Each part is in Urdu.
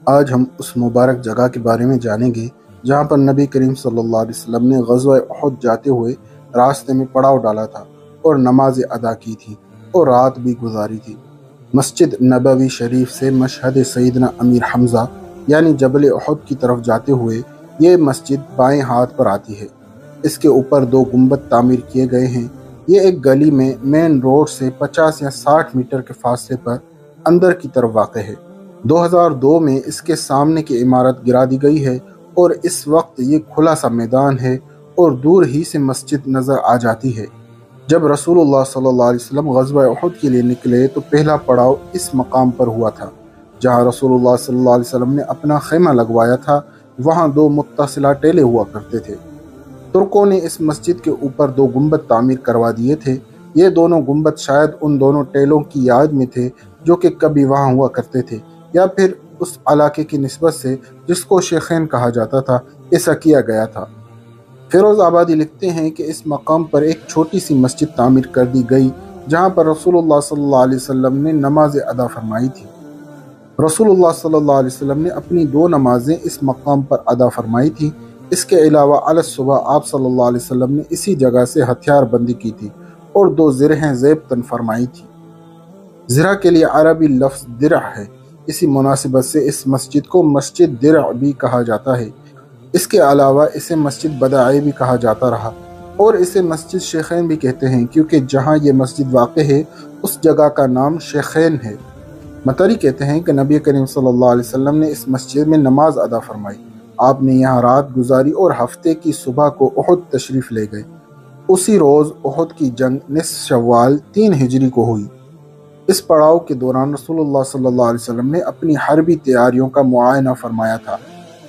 آج ہم اس مبارک جگہ کے بارے میں جانیں گے جہاں پر نبی کریم صلی اللہ علیہ وسلم نے غزوہ احد جاتے ہوئے راستے میں پڑاؤ ڈالا تھا اور نماز ادا کی تھی اور رات بھی گزاری تھی۔ مسجد نبوی شریف سے مشہد سیدنا امیر حمزہ یعنی جبل احد کی طرف جاتے ہوئے یہ مسجد بائیں ہاتھ پر آتی ہے۔ اس کے اوپر 2 گنبد تعمیر کیے گئے ہیں۔ یہ ایک گلی میں مین روڈ سے 50 یا 60 میٹر کے فاصلے پر اندر کی طرف واقع ہے۔ 2002 میں اس کے سامنے کی عمارت گرا دی گئی ہے اور اس وقت یہ کھلا سا میدان ہے اور دور ہی سے مسجد نظر آ جاتی ہے۔ جب رسول اللہ صلی اللہ علیہ وسلم غزوہ احد کے لیے نکلے تو پہلا پڑاؤ اس مقام پر ہوا تھا جہاں رسول اللہ صلی اللہ علیہ وسلم نے اپنا خیمہ لگوایا تھا۔ وہاں 2 متصلہ ٹیلے ہوا کرتے تھے۔ ترکوں نے اس مسجد کے اوپر 2 گنبد تعمیر کروا دیے تھے۔ یہ دونوں گنبد شاید ان دونوں ٹیلوں کی یاد میں تھے جو کہ کبھی وہاں ہوا کرتے تھے، یا پھر اس علاقے کی نسبت سے جس کو شیخین کہا جاتا تھا ایسا کیا گیا تھا۔ فیروز آبادی لکھتے ہیں کہ اس مقام پر ایک چھوٹی سی مسجد تعمیر کر دی گئی جہاں پر رسول اللہ صلی اللہ علیہ وسلم نے نماز ادا فرمائی تھی۔ رسول اللہ صلی اللہ علیہ وسلم نے اپنی 2 نمازیں اس مقام پر ادا فرمائی تھی۔ اس کے علاوہ علی الصبح آپ صلی اللہ علیہ وسلم نے اسی جگہ سے ہتھیار بندی کی تھی اور 2 زرہیں زیبتن فرمائی تھی۔ زرہ کے لیے عربی لفظ درع ہے۔ اسی مناسبت سے اس مسجد کو مسجد درع بھی کہا جاتا ہے۔ اس کے علاوہ اسے مسجد بداعی بھی کہا جاتا رہا اور اسے مسجد شیخین بھی کہتے ہیں کیونکہ جہاں یہ مسجد واقع ہے اس جگہ کا نام شیخین ہے۔ مطری کہتے ہیں کہ نبی کریم صلی اللہ علیہ وسلم نے اس مسجد میں نماز ادا فرمائی۔ آپ نے یہاں رات گزاری اور ہفتے کی صبح کو احد تشریف لے گئے۔ اسی روز احد کی جنگ نصف شوال 3 ہجری کو ہوئی۔ اس پڑاؤ کے دوران رسول اللہ صلی اللہ علیہ وسلم نے اپنی حربی تیاریوں کا معائنہ فرمایا تھا۔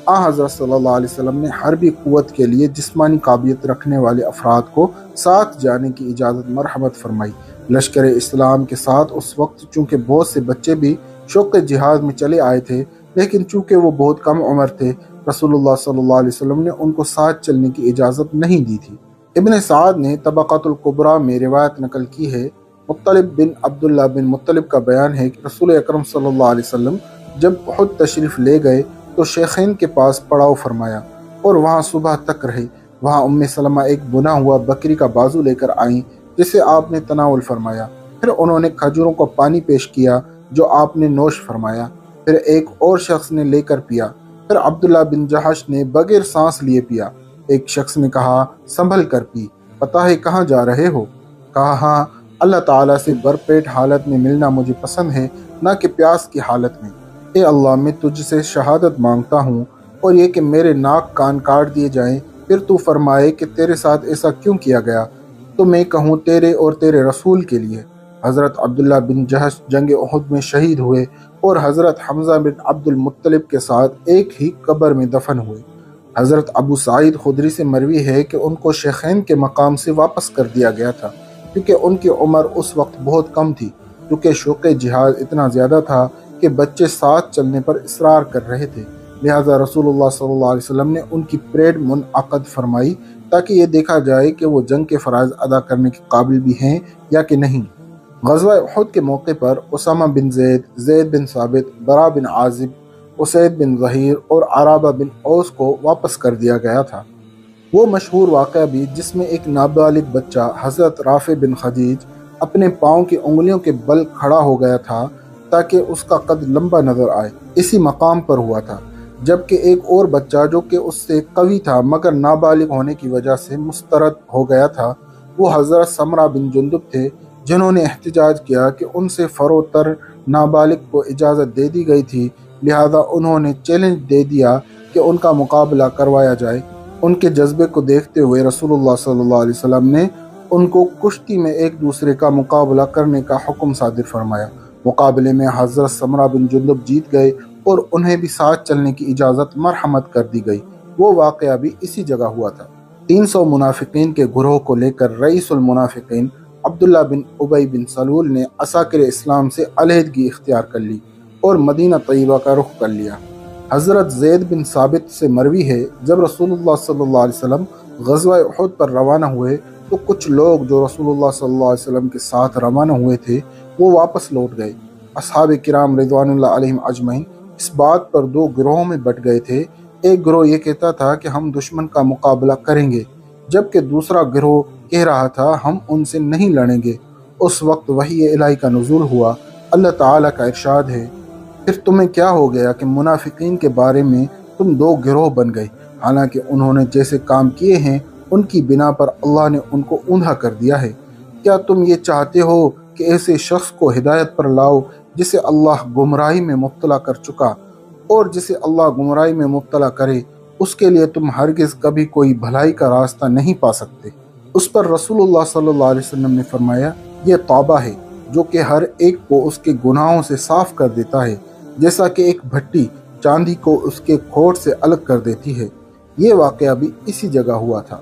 حضرت صلی اللہ علیہ وسلم نے حربی قوت کے لیے جسمانی قابلیت رکھنے والے افراد کو ساتھ جانے کی اجازت مرحمت فرمائی۔ لشکر اسلام کے ساتھ اس وقت چونکہ بہت سے بچے بھی شوق جہاد میں چلے آئے تھے، لیکن چونکہ وہ بہت کم عمر تھے رسول اللہ صلی اللہ علیہ وسلم نے ان کو ساتھ چلنے کی اجازت نہیں دی تھی۔ ابن سعد نے طبقات الکبریٰ میں روایت نقل کی ہے۔ مطلب بن عبداللہ بن مطلب کا بیان ہے کہ رسول اکرم صلی اللہ علیہ وسلم جب احد تشریف لے گئے تو شیخین کے پاس پڑاؤ فرمایا اور وہاں صبح تک رہے۔ وہاں ام سلمہ ایک بنا ہوا بکری کا بازو لے کر آئیں جسے آپ نے تناول فرمایا۔ پھر انہوں نے کھجوروں کو پانی پیش کیا جو آپ نے نوش فرمایا۔ پھر ایک اور شخص نے لے کر پیا۔ پھر عبداللہ بن جہش نے بغیر سانس لیے پیا۔ ایک شخص نے کہا سنبھل کر پی، پتہ ہے کہاں جا رہے ہو؟ کہا ہاں، اللہ تعالیٰ سے برپیٹ حالت میں ملنا مجھے پسند ہے نہ کہ پیاس کی حالت میں۔ اے اللہ، میں تجھ سے شہادت مانگتا ہوں اور یہ کہ میرے ناک کان کاٹ دیے جائیں، پھر تو فرمائے کہ تیرے ساتھ ایسا کیوں کیا گیا، تو میں کہوں تیرے اور تیرے رسول کے لیے۔ حضرت عبداللہ بن جہش جنگ احد میں شہید ہوئے اور حضرت حمزہ بن عبد المطلب کے ساتھ ایک ہی قبر میں دفن ہوئے۔ حضرت ابو سعید خدری سے مروی ہے کہ ان کو شیخین کے مقام سے واپس کر دیا گیا تھا کیونکہ ان کی عمر اس وقت بہت کم تھی، کیونکہ شوق جہاد اتنا زیادہ تھا کہ بچے ساتھ چلنے پر اصرار کر رہے تھے۔ لہٰذا رسول اللہ صلی اللہ علیہ وسلم نے ان کی پریڈ منعقد فرمائی تاکہ یہ دیکھا جائے کہ وہ جنگ کے فرائض ادا کرنے کے قابل بھی ہیں یا کہ نہیں۔ غزوہ احد کے موقع پر اسامہ بن زید، زید بن ثابت، برا بن عازب، اسید بن ظہیر اور عرابہ بن اوس کو واپس کر دیا گیا تھا۔ وہ مشہور واقعہ بھی جس میں ایک نابالغ بچہ حضرت رافع بن خدیج اپنے پاؤں کی انگلیوں کے بل کھڑا ہو گیا تھا تاکہ اس کا قد لمبا نظر آئے، اسی مقام پر ہوا تھا، جبکہ ایک اور بچہ جو کہ اس سے قوی تھا مگر نابالغ ہونے کی وجہ سے مسترد ہو گیا تھا، وہ حضرت سمرہ بن جندب تھے جنہوں نے احتجاج کیا کہ ان سے فروتر نابالغ کو اجازت دے دی گئی تھی، لہذا انہوں نے چیلنج دے دیا کہ ان کا مقابلہ کروایا جائے۔ ان کے جذبے کو دیکھتے ہوئے رسول اللہ صلی اللہ علیہ وسلم نے ان کو کشتی میں ایک دوسرے کا مقابلہ کرنے کا حکم صادر فرمایا۔ مقابلے میں حضرت سمرہ بن جندب جیت گئے اور انہیں بھی ساتھ چلنے کی اجازت مرحمت کر دی گئی۔ وہ واقعہ بھی اسی جگہ ہوا تھا۔ 300 منافقین کے گروہ کو لے کر رئیس المنافقین عبداللہ بن ابی بن سلول نے عساکر اسلام سے علیحدگی اختیار کر لی اور مدینہ طیبہ کا رخ کر لیا۔ حضرت زید بن ثابت سے مروی ہے جب رسول اللہ صلی اللہ علیہ وسلم غزوہ احد پر روانہ ہوئے تو کچھ لوگ جو رسول اللہ صلی اللہ علیہ وسلم کے ساتھ روانہ ہوئے تھے وہ واپس لوٹ گئے۔ اصحاب کرام رضوان اللہ علیہم اجمعین اس بات پر دو گروہوں میں بٹ گئے تھے۔ ایک گروہ یہ کہتا تھا کہ ہم دشمن کا مقابلہ کریں گے، جبکہ دوسرا گروہ کہہ رہا تھا ہم ان سے نہیں لڑیں گے۔ اس وقت وحی الہی کا نزول ہوا۔ اللہ تعالیٰ کا ارشاد ہے، پھر تمہیں کیا ہو گیا کہ منافقین کے بارے میں تم دو گروہ بن گئے، حالانکہ انہوں نے جیسے کام کیے ہیں ان کی بنا پر اللہ نے ان کو اوندھا کر دیا ہے۔ کیا تم یہ چاہتے ہو کہ ایسے شخص کو ہدایت پر لاؤ جسے اللہ گمراہی میں مبتلا کر چکا، اور جسے اللہ گمراہی میں مبتلا کرے اس کے لیے تم ہرگز کبھی کوئی بھلائی کا راستہ نہیں پا سکتے۔ اس پر رسول اللہ صلی اللہ علیہ وسلم نے فرمایا، یہ توبہ ہے جو کہ ہر ایک کو اس کے گناہوں سے صاف کر دیتا ہے، جیسا کہ ایک بھٹی چاندی کو اس کے کھوٹ سے الگ کر دیتی ہے۔ یہ واقعہ بھی اسی جگہ ہوا تھا۔